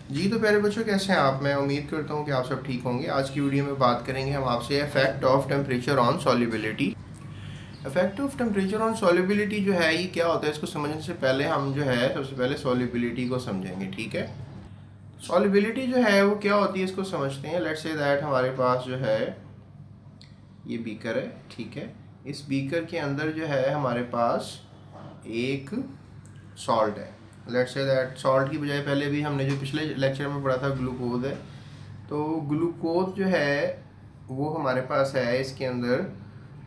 जी तो प्यारे बच्चों, कैसे हैं आप? मैं उम्मीद करता हूँ कि आप सब ठीक होंगे। आज की वीडियो में बात करेंगे हम आपसे effect of temperature on solubility. Effect of temperature on solubility जो है ये क्या होता है, इसको समझने से पहले हम जो है सबसे पहले सॉल्युबिलिटी को समझेंगे। ठीक है, सॉल्युबिलिटी जो है वो क्या होती है इसको समझते हैं। लेट्स से दैट हमारे पास जो है ये बीकर है। ठीक है, इस बीकर के अंदर जो है हमारे पास एक सॉल्ट है। लेट्स से दैट सॉल्ट की बजाय पहले भी हमने जो पिछले लेक्चर में पढ़ा था ग्लूकोज है। तो ग्लूकोज जो है वो हमारे पास है इसके अंदर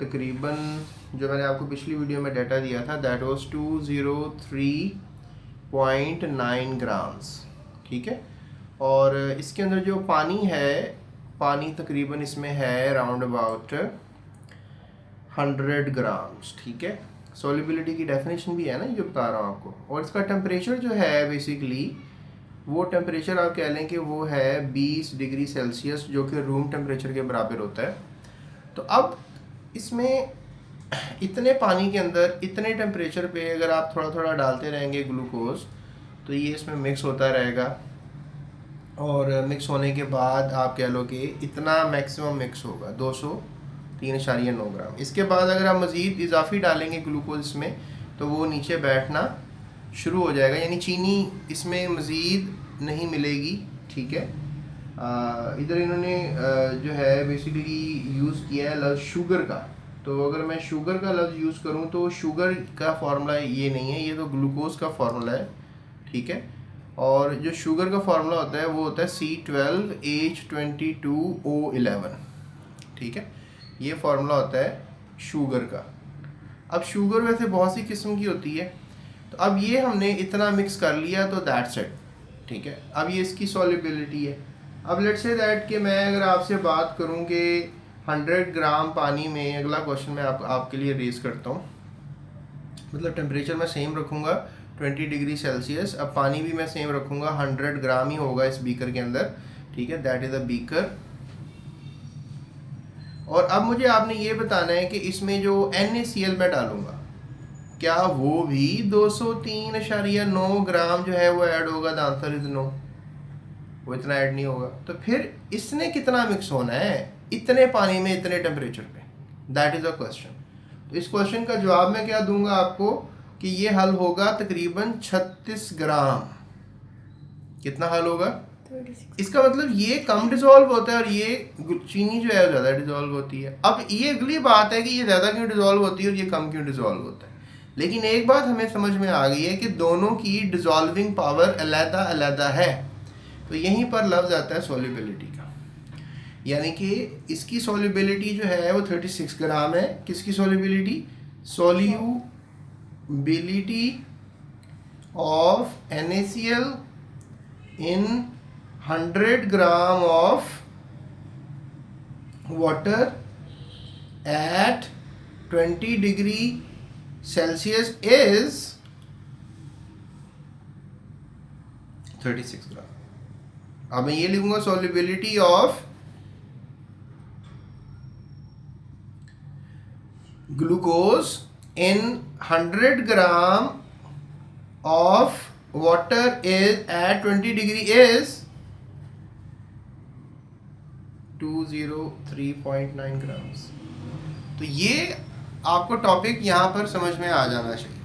तकरीबन, जो मैंने आपको पिछली वीडियो में डाटा दिया था दैट वाज 203.9 ग्राम्स। ठीक है, और इसके अंदर जो पानी है, पानी तकरीबन इसमें है राउंड अबाउट 100 ग्राम्स। ठीक है, सॉल्युबिलिटी की डेफिनेशन भी है ना जो बता रहा हूँ आपको। और इसका टेम्परेचर जो है बेसिकली वो टेम्परेचर आप कह लें कि वो है 20 डिग्री सेल्सियस, जो कि रूम टेम्परेचर के बराबर होता है। तो अब इसमें इतने पानी के अंदर इतने टेम्परेचर पे अगर आप थोड़ा थोड़ा डालते रहेंगे ग्लूकोज, तो ये इसमें मिक्स होता रहेगा। और मिक्स होने के बाद आप कह लो कि इतना मैक्सिमम मिक्स होगा 203.9 ग्राम। इसके बाद अगर आप मज़ीद इजाफी डालेंगे ग्लूकोज इसमें, तो वो नीचे बैठना शुरू हो जाएगा, यानी चीनी इसमें मज़ीद नहीं मिलेगी। ठीक है, इधर इन्होंने जो है बेसिकली यूज़ किया है लफ्ज़ शुगर का। तो अगर मैं शुगर का लफ्ज़ यूज़ करूँ तो शुगर का फार्मूला ये नहीं है, ये तो ग्लूकोज का फार्मूला है। ठीक है, और जो शुगर का फार्मूला होता है वो होता है C12H22O11। ठीक है, ये फार्मूला होता है शुगर का। अब शुगर वैसे बहुत सी किस्म की होती है, तो अब ये हमने इतना मिक्स कर लिया तो दैट्स इट। ठीक है, अब ये इसकी सॉल्युबिलिटी है। अब लेट्स से दैट कि मैं अगर आपसे बात करूं कि 100 ग्राम पानी में, अगला क्वेश्चन मैं आपके लिए रेज करता हूं। मतलब टेम्परेचर मैं सेम रखूँगा 20 डिग्री सेल्सियस। अब पानी भी मैं सेम रखूँगा, 100 ग्राम ही होगा इस बीकर के अंदर। ठीक है, दैट इज़ अ बीकर। और अब मुझे आपने ये बताना है कि इसमें जो NaCl मैं डालूँगा, क्या वो भी 203.9 ग्राम जो है वो ऐड होगा? द आंसर इज नो, वो इतना ऐड नहीं होगा। तो फिर इसने कितना मिक्स होना है इतने पानी में इतने टेम्परेचर पे? That is a question. तो इस क्वेश्चन का जवाब मैं क्या दूंगा आपको कि ये हल होगा तकरीबन 36 ग्राम। कितना हल होगा? 36। इसका मतलब ये कम डिजोल्व होता है और ये चीनी जो है ज़्यादा डिजोल्व होती है। अब ये अगली बात है कि ये ज़्यादा क्यों डिजोल्व होती है और ये कम क्यों डिजोल्व होता है। लेकिन एक बात हमें समझ में आ गई है कि दोनों की डिजोल्विंग पावर अलहदा अलहदा है। तो यहीं पर लफ्ज़ आता है सॉल्युबिलिटी का, यानी कि इसकी सॉल्युबिलिटी जो है वो 36 ग्राम है। किसकी solubility? Solubility of NaCl in 100 gram of water at 20 degree Celsius is 36 ग्राम। अब मैं ये लिखूंगा solubility of glucose in 100 gram of water is at 20 degree is 203.9 grams। तो ये आपको टॉपिक यहाँ पर समझ में आ जाना चाहिए।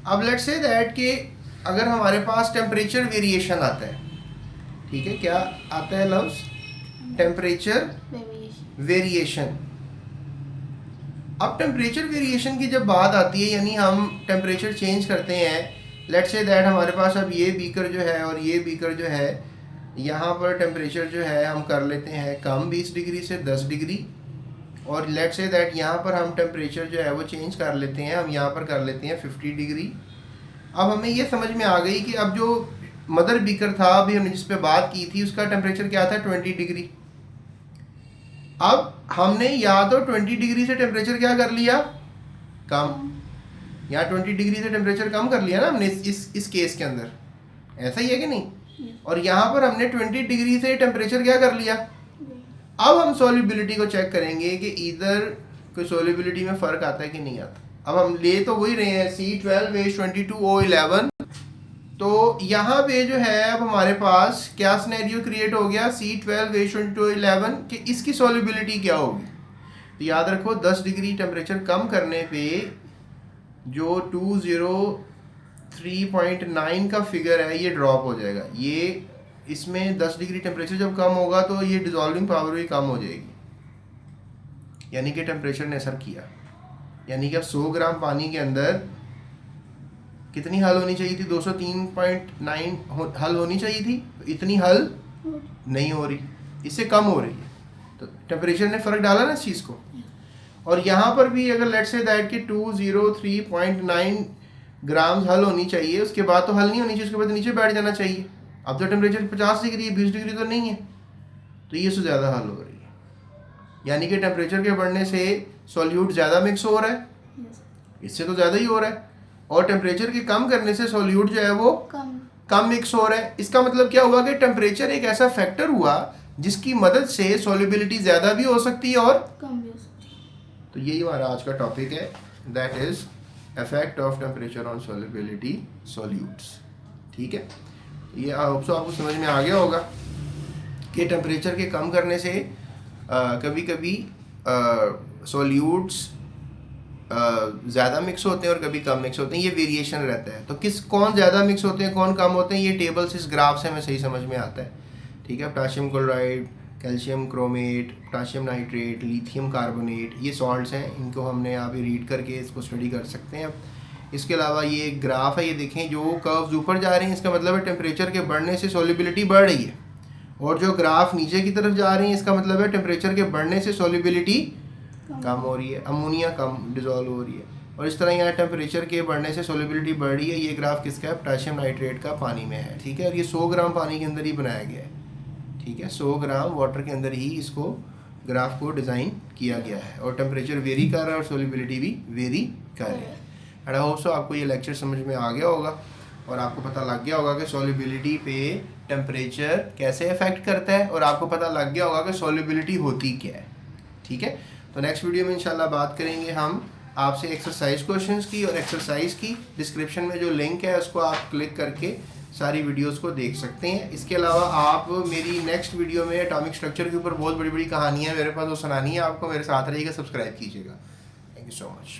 अब लेट्स से दैट कि अगर हमारे पास टेम्परेचर वेरिएशन आता है, ठीक है, क्या आता है लफ्ज़? Temperature variation. अब टेम्परेचर वेरिएशन की जब बात आती है, यानी हम टेम्परेचर चेंज करते हैं। लेट्स से दैट हमारे पास अब ये बीकर जो है और ये बीकर जो है, यहाँ पर टेम्परेचर जो है हम कर लेते हैं कम 20 डिग्री से 10 डिग्री। और लेट्स से दैट यहाँ पर हम टेम्परेचर जो है वो चेंज कर लेते हैं, हम यहाँ पर कर लेते हैं 50 डिग्री। अब हमें ये समझ में आ गई कि अब जो मदर बीकर था, अभी हमने जिस पे बात की थी, उसका टेम्परेचर क्या था? 20 डिग्री। अब हमने या तो 20 डिग्री से टेम्परेचर क्या कर लिया? कम। यहाँ 20 डिग्री से टेम्परेचर कम कर लिया ना हमने इस केस के अंदर, ऐसा ही है कि नहीं? और यहाँ पर हमने 20 डिग्री से टेम्परेचर क्या कर लिया? अब हम सॉल्युबिलिटी को चेक करेंगे कि इधर कोई सॉल्युबिलिटी में फ़र्क आता है कि नहीं आता। अब हम ले तो वही रहे हैं C12H22O11, तो यहाँ पे जो है अब हमारे पास क्या सिनेरियो क्रिएट हो गया, C12H2O11 कि इसकी सॉल्युबिलिटी क्या होगी। तो याद रखो 10 डिग्री टेम्परेचर कम करने पे जो 203.9 का फिगर है ये ड्रॉप हो जाएगा। ये इसमें 10 डिग्री टेम्परेचर जब कम होगा तो ये डिजॉल्विंग पावर भी कम हो जाएगी, यानी कि टेम्परेचर ने असर किया। यानी कि अब 100 ग्राम पानी के अंदर कितनी हल होनी चाहिए थी, 203.9 हल होनी चाहिए थी, इतनी हल नहीं हो रही, इससे कम हो रही है। तो टेम्परेचर ने फ़र्क डाला ना इस चीज़ को। और यहाँ पर भी अगर लेट्स से दैट कि 203.9 ग्राम्स हल होनी चाहिए, उसके बाद तो हल नहीं होनी चाहिए, उसके बाद नीचे बैठ जाना चाहिए। अब तो टेम्परेचर 50 डिग्री है, 20 डिग्री तो नहीं है, तो ये से ज़्यादा हल हो रही है। यानी कि टेम्परेचर के बढ़ने से सॉल्यूट ज़्यादा मिक्स हो रहा है, इससे तो ज़्यादा ही हो रहा है। और टेम्परेचर के कम करने से सॉल्यूट जो है वो कम मिक्स हो रहा है। इसका मतलब क्या हुआ कि टेम्परेचर एक ऐसा फैक्टर हुआ जिसकी मदद से सॉल्युबिलिटी ज़्यादा भी हो सकती है और कम भी हो सकती है। तो यही हमारा आज का टॉपिक है, that is effect of temperature on solubility solutes. ठीक है, ये होप सो आपको समझ में आ गया होगा कि टेम्परेचर के कम करने से कभी कभी सॉल्यूट्स ज़्यादा मिक्स होते हैं और कभी कम मिक्स होते हैं, ये वेरिएशन रहता है। तो कौन ज़्यादा मिक्स होते हैं कौन कम होते हैं, ये टेबल्स इस ग्राफ से हमें सही समझ में आता है। ठीक है, potassium chloride, calcium chromate, potassium nitrate, lithium carbonate, ये सॉल्ट्स हैं, इनको हमने यहाँ पे रीड करके इसको स्टडी कर सकते हैं। अब इसके अलावा ये एक ग्राफ है, ये देखें जो कर्व्स ऊपर जा रहे हैं इसका मतलब है टेम्परेचर के बढ़ने से सॉल्युबिलिटी बढ़ रही है, और जो ग्राफ नीचे की तरफ जा रही है इसका मतलब है टेम्परेचर के बढ़ने से सॉल्युबिलिटी कम हो रही है, अमोनिया कम डिजॉल्व हो रही है। और इस तरह यहाँ टेम्परेचर के बढ़ने से सॉल्युबिलिटी बढ़ रही है। ये ग्राफ किसका है, पोटेशियम नाइट्रेट का पानी में है। ठीक है, और ये 100 ग्राम पानी के अंदर ही बनाया गया है। ठीक है, 100 ग्राम वाटर के अंदर ही इसको ग्राफ को डिज़ाइन किया गया है, और टेम्परेचर वेरी कर रहा है और सॉल्युबिलिटी भी वेरी कर रही है। एंड आई होप सो आपको ये लेक्चर समझ में आ गया होगा और आपको पता लग गया होगा कि सॉल्युबिलिटी पे टेम्परेचर कैसे अफेक्ट करता है, और आपको पता लग गया होगा कि सॉल्युबिलिटी होती क्या है। ठीक है, तो नेक्स्ट वीडियो में इंशाल्लाह बात करेंगे हम आपसे एक्सरसाइज क्वेश्चंस की, और एक्सरसाइज की डिस्क्रिप्शन में जो लिंक है उसको आप क्लिक करके सारी वीडियोस को देख सकते हैं। इसके अलावा आप मेरी नेक्स्ट वीडियो में एटॉमिक स्ट्रक्चर के ऊपर बहुत बड़ी बड़ी कहानियाँ मेरे पास वो सुनानी है आपको, मेरे साथ रहिएगा, सब्सक्राइब कीजिएगा। Thank you so much.